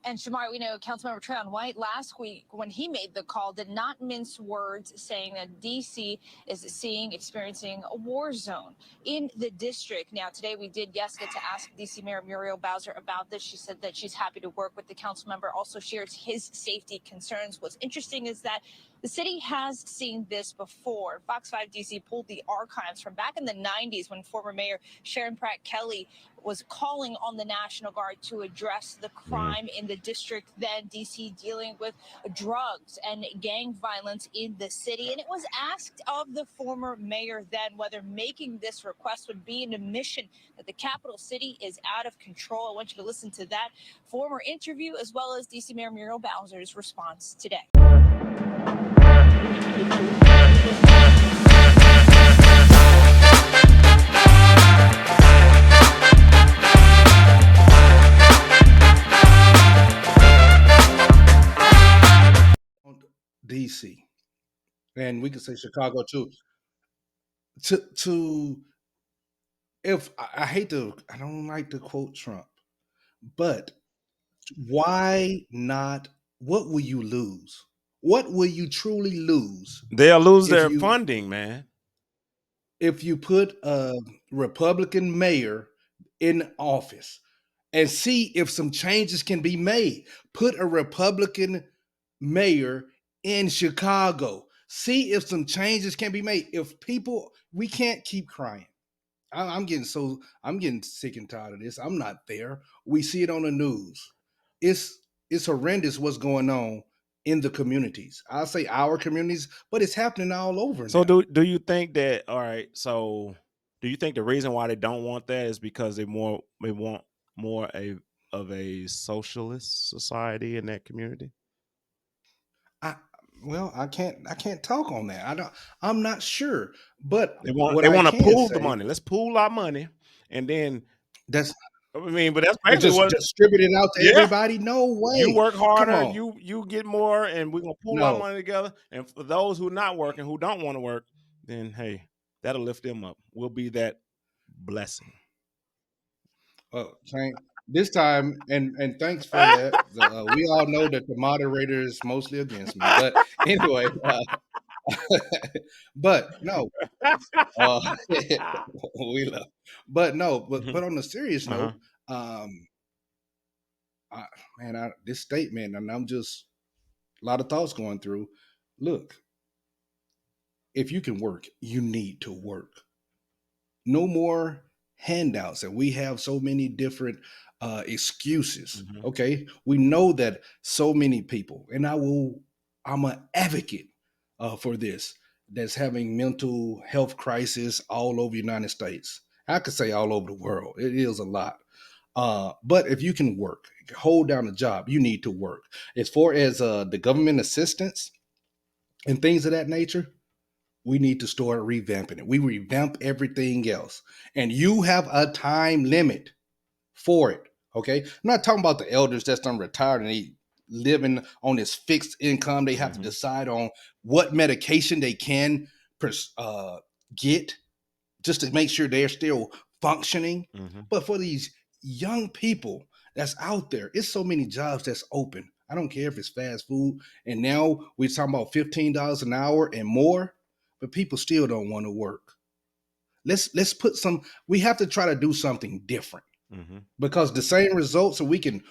And Shamar, we know Councilmember Trayon White last week, when he made the call, did not mince words, saying that D.C. is experiencing a war zone in the district. Now, today we did, yes, get to ask D.C. Mayor Muriel Bowser about this. She said that she's happy to work with the council member, also shares his safety concerns. What's interesting is that the city has seen this before. Fox 5 DC pulled the archives from back in the 90s when former Mayor Sharon Pratt Kelly was calling on the National Guard to address the crime in the district, then DC dealing with drugs and gang violence in the city. And it was asked of the former mayor then whether making this request would be an admission that the capital city is out of control. I want you to listen to that former interview as well as DC Mayor Muriel Bowser's response today. DC, and we can say Chicago too. To if I hate to, I don't like to quote Trump, but why not? What will you lose? What will you truly lose They'll lose if their you funding, man. put a Republican mayor in office and see if some changes can be made? Put a Republican mayor in Chicago. See if some changes can be made. If people, we can't keep crying. I'm getting sick and tired of this. I'm not there. We see it on the news. It's it's horrendous what's going on in the communities. I'll say our communities, but it's happening all over So now. do you think that, all right, so do you think the reason why they don't want that is because they want more of a socialist society in that community? I well, I can't talk on that. I'm not sure. But They want what they I want to can pool the say, money. Let's pool our money, and then that's I mean, but that's and basically just what. distribute it out to Yeah, everybody. No you way. work Come harder, on. you get more, and we're gonna pool our No. money together. And for those who not working, who don't want to work, then hey, that'll lift them up. We'll be that blessing. Thank this time, and thanks for that. We all know that the moderator is mostly against me, but anyway, but no, we love, but no, Mhm. but on a serious Uh-huh. note, um, I, this statement, and I'm just a lot of thoughts going through. Look, if you can work, you need to work. No more handouts, and we have so many different excuses. Mhm. Okay, we know that so many people, and I'm an advocate for this, that's having mental health crisis all over the United States. I could say all over the world. It is a lot. But if you can work, hold down a job, you need to work. As far as the government assistance and things of that nature, we need to start revamping it. We revamp everything else. And you have a time limit for it. Okay. I'm not talking about the elders that's done retired and they living on this fixed income. They have to Mhm. decide on what medication they can get just to make sure they're still functioning. Mhm. But for these young people that's out there, it's so many jobs that's open. I don't care if it's fast food. And now we're talking about $15 an hour and more, but people still don't want to work. Let's put some, we have to try to do something different Mhm. because the same results, so we can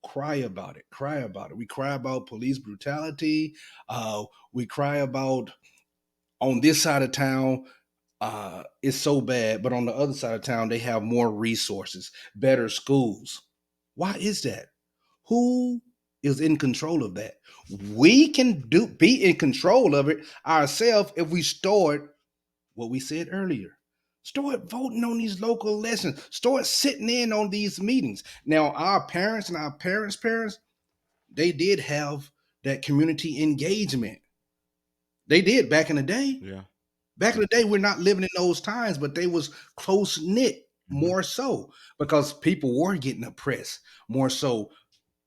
cry about it, cry about it. We cry about police brutality. We cry about on this side of town, it's so bad, but on the other side of town, they have more resources, better schools. Why is that? Who is in control of that? We can be in control of it ourselves if we start what we said earlier. Start voting on these local elections. Start sitting in on these meetings. Now, our parents and our parents, they did have that community engagement. They did back in the day. Yeah. Back in the day, we're not living in those times, but they was close knit Mhm. more so because people were getting oppressed more so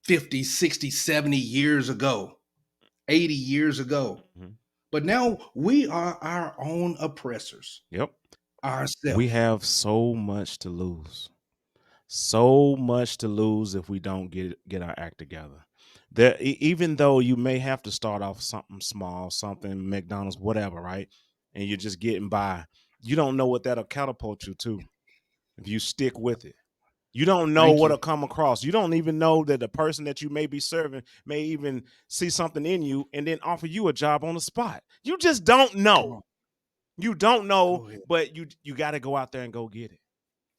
50, 60, 70 years ago, 80 years ago. Mhm. But now we are our own oppressors Yep. We ourselves. have so much to lose. so much to lose if we don't get our act together. There, even though you may have to start off something small, something McDonald's, whatever, right? And you're just getting by. You don't know what that'll catapult you to if you stick with it. You don't know Thank what'll you. come across. You don't even know that the person that you may be serving may even see something in you and then offer you a job on the spot. You just don't Come know. on. You don't know, Go ahead. but you got to go out there and go get it.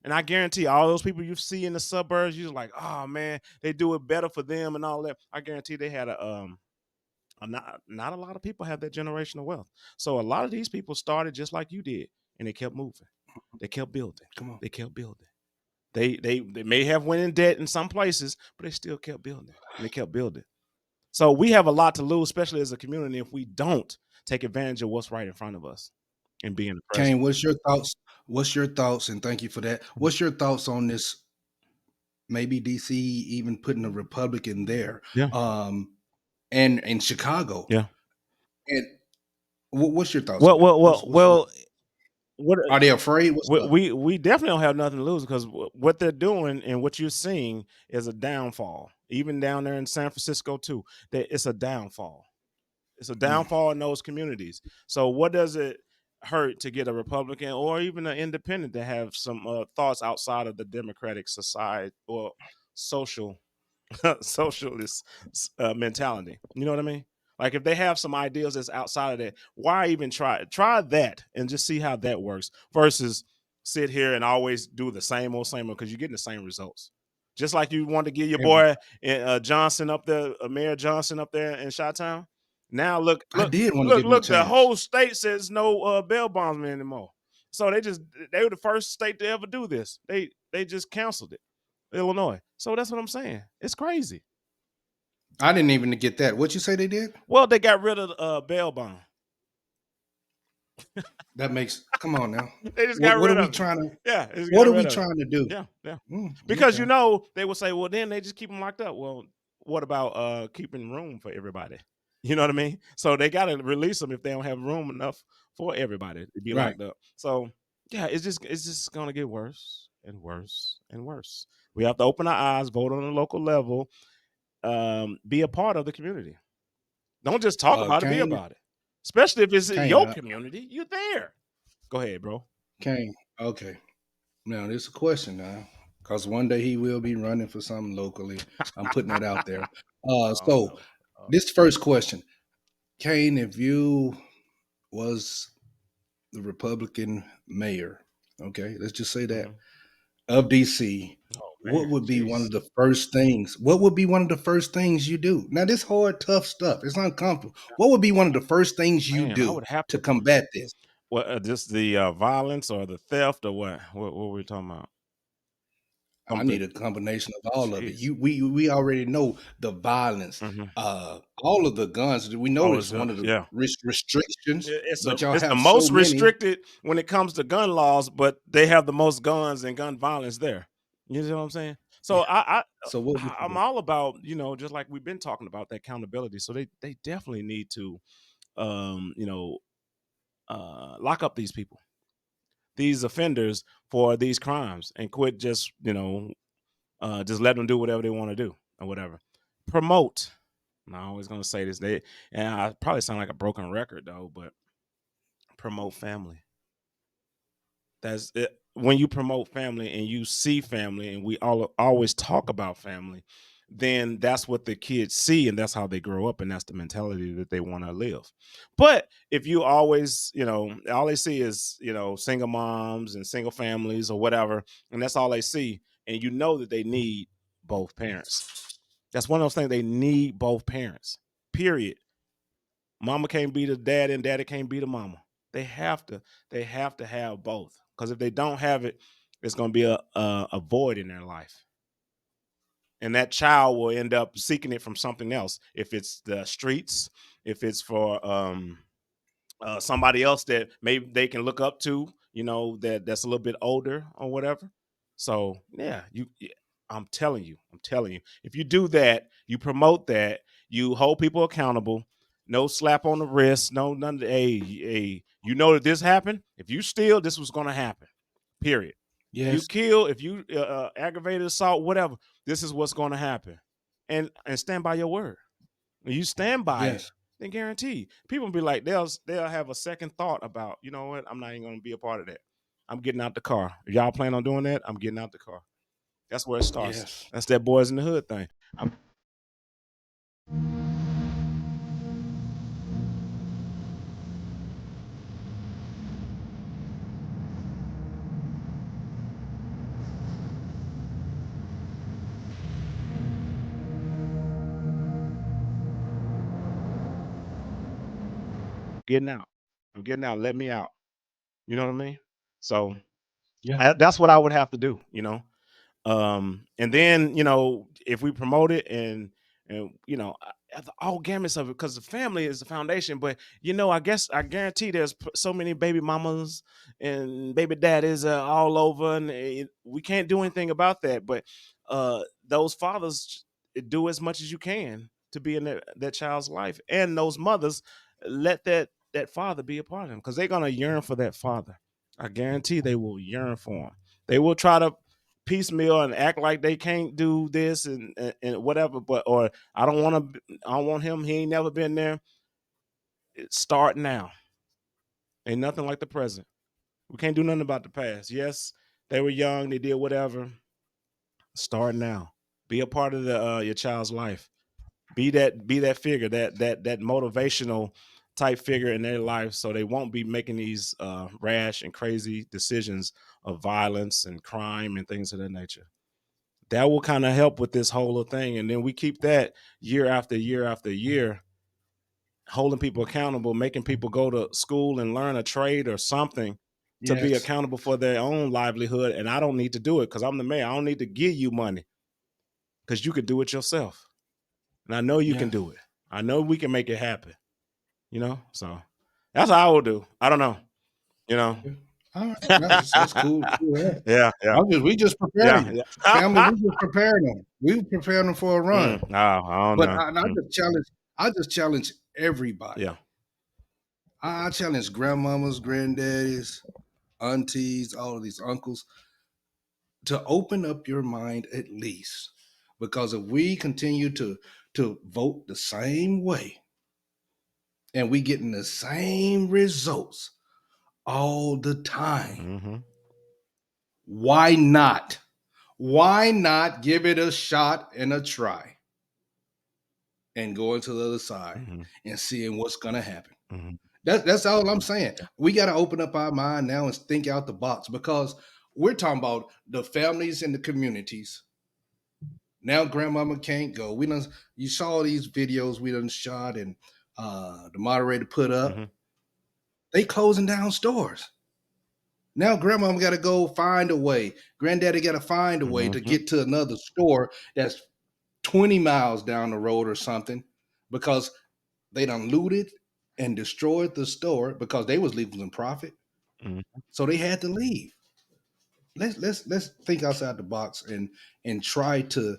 And I guarantee all those people you see in the suburbs, you're like, oh man, they do it better for them and all that. I guarantee they had not a lot of people have that generational wealth. So a lot of these people started just like you did, and they kept moving. They kept building. Come on. They kept building. They may have went in debt in some places, but they still kept building and they kept building. So we have a lot to lose, especially as a community, if we don't take advantage of what's right in front of us and be in the present. Kane, what's your thoughts? What's your thoughts? And thank you for that. What's your thoughts on this? Maybe DC even putting a Republican there, Yeah, and in Chicago. yeah. And what's your thoughts on Well, that? well, well, well. What Are they afraid? What's up? we definitely don't have nothing to lose because what they're doing and what you're seeing is a downfall. Even down there in San Francisco too, that it's a downfall. It's a Mm, downfall in those communities. So what does it hurt to get a Republican or even an independent to have some thoughts outside of the democratic society or social socialist mentality? You know what I mean? Like if they have some ideas that's outside of that, why even try it? Try that and just see how that works versus sit here and always do the same old because you're getting the same results. Just like you want to get your every boy Johnson up there, Mayor Johnson up there in Chi-Town. Now I did want to give him a look. The chance. whole state says no bail bondsman anymore. So they were the first state to ever do this. They just canceled it, Illinois. So that's what I'm saying. It's crazy. I didn't even get that. What you say they did? Well, they got rid of bail bond. That makes. Come on now. They just got What are rid we of it. trying to? Yeah, they just What got are we rid of it. trying to do? Yeah, yeah. Because Okay. they would say, well, then they just keep them locked up. Well, what about keeping room for everybody? You know what I mean? So they got to release them if they don't have room enough for everybody to be Right. locked up. So yeah, it's just gonna get worse and worse and worse. We have to open our eyes, vote on a local level, be a part of the community. Don't just talk about it, be Kane. about it. Especially if it's Kane. your community, you're there. Go ahead, bro. Kane. Okay. Now this is a question now, because one day he will be running for something locally. I'm putting that out there. Oh So no. this first question, Kane, if you was the Republican mayor, okay, let's just say that Mhm. of DC, Oh what man, would be one jeez. of the first things? What would be one of the first things you do? Now this hard, tough stuff. It's uncomfortable. What would be one of the first things you Man, I do would have to to. combat this? What? Just the violence or the theft or what? What were we talking about? I Something. need a combination of all of it. Jeez. We already know the violence, Mm-hmm. all of the guns. We know Always, it's one of the yeah. restrictions, but y'all It's the have so most many. restricted when it comes to gun laws, but they have the most guns and gun violence there. You know what I'm saying? So Yeah. So what would you I'm do? all about just like we've been talking about that accountability. So they definitely need to um you know lock up these people, these offenders for these crimes, and quit just let them do whatever they want to do or whatever. Promote. And I'm always gonna say this. And I probably sound like a broken record though, but promote family. That's it. When you promote family and you see family, and we all always talk about family, then that's what the kids see, and that's how they grow up, and that's the mentality that they want to live. But if you always, all they see is single moms and single families or whatever, and that's all they see, and you know that they need both parents. That's one of those things, they need both parents. Period. Mama can't be the dad and daddy can't be the mama. They have to have both. Because if they don't have it, it's going to be a void in their life. And that child will end up seeking it from something else. If it's the streets, if it's for somebody else that maybe they can look up to, that's a little bit older or whatever. So yeah, I'm telling you, if you do that, you promote that, you hold people accountable, no slap on the wrist, no none. Hey, you know that this happened. If you steal, this was going to happen. Period. If you Yes. kill, if you aggravated assault, whatever, this is what's going to happen, and stand by your word. When you stand by it, Yes. then guarantee people be like they'll have a second thought about, you know what, I'm not even going to be a part of that. I'm getting out the car. If y'all plan on doing that, I'm getting out the car. That's where it starts. Yes. That's that boys in the hood thing. I'm getting out. I'm getting out. Let me out. You know what I mean? So Yeah. that's what I would have to do. And then if we promote it and all gamuts of it, because the family is the foundation. But I guarantee there's so many baby mamas and baby daddies all over, and we can't do anything about that. But those fathers, do as much as you can to be in that child's life, and those mothers, let that father be a part of them, because they're gonna yearn for that father. I guarantee they will yearn for him. They will try to piecemeal and act like they can't do this and whatever, but or I don't want him, he ain't never been there. Start now. Ain't nothing like the present. We can't do nothing about the past. Yes, they were young, they did whatever. Start now. Be a part of the your child's life. Be that figure, that motivational type figure in their life, so they won't be making these rash and crazy decisions of violence and crime and things of that nature. That will kind of help with this whole thing. And then we keep that year after year after year, holding people accountable, making people go to school and learn a trade or something to be Yes. accountable for their own livelihood. And I don't need to do it because I'm the mayor. I don't need to give you money because you could do it yourself. And I know you can Yeah. do it. I know we can make it happen, So that's how I will do. I don't know, you know. Yeah. All right. That's cool. Cool. Yeah, yeah, We just yeah, preparing family. yeah. We just preparing them. We preparing them for a run. No, I don't But know. I just challenge. I just challenge everybody. Yeah. I challenge grandmamas, granddaddies, aunties, all of these uncles to open up your mind at least, because if we continue to vote the same way and we getting the same results all the time, Mm-hmm. why not? Why not give it a shot and a try and go into the other side Mm-hmm. and seeing what's gonna happen? Mm-hmm. That's all I'm saying. We got to open up our mind now and think out the box, because we're talking about the families and the communities. Now grandmama can't go. You saw these videos we done shot and the moderator put Mm-hmm. up. They closing down stores. Now grandmama got to go find a way. Granddaddy got to find a way to Mm-hmm. get to another store that's 20 miles down the road or something, because they done looted and destroyed the store because they was leaving profit. Mm-hmm. So they had to leave. Let's think outside the box and try to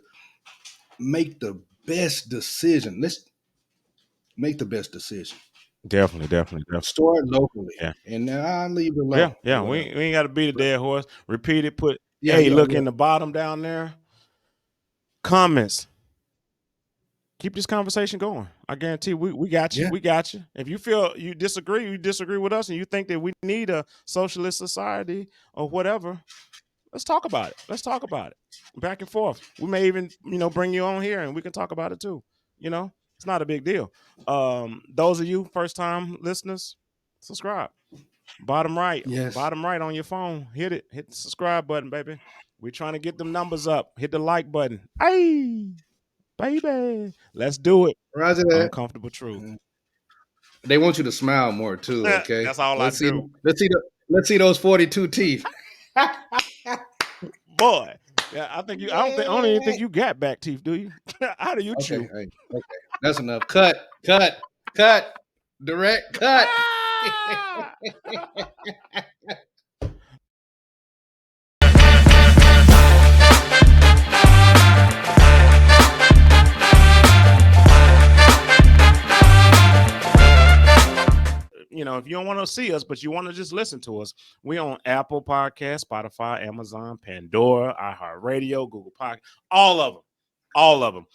make the best decision. Let's make the best decision. Definitely, definitely, definitely. Start locally, Yeah. and then I'll leave it Yeah, alone or yeah. We whatever. ain't, we ain't got to beat a But dead horse. Repeat it. Put, yeah, hey, yeah, look yeah, in the bottom down there. Comments. Keep this conversation going. I guarantee we got you. yeah. We got you. If you feel you disagree with us, and you think that we need a socialist society or whatever, let's talk about it. Let's talk about it. Back and forth. We may even, bring you on here and we can talk about it too. It's not a big deal. Those of you first time listeners, subscribe. Yes. Bottom right on your phone. Hit it. Hit the subscribe button, baby. We're trying to get them numbers up. Hit the like button. Hey, baby. Let's do it. Roger that. Uncomfortable truth. They want you to smile more too. Okay. That's all I Let's see. do. Let's see those 42 teeth. Boy. Yeah, I don't even think Yeah. you got back teeth, do you? How do you Okay. chew? Hey, okay. That's enough. Cut. Direct cut. Ah! you know, if you don't want to see us, but you want to just listen to us, we on Apple Podcast, Spotify, Amazon, Pandora, iHeartRadio, Google Podcast, all of them.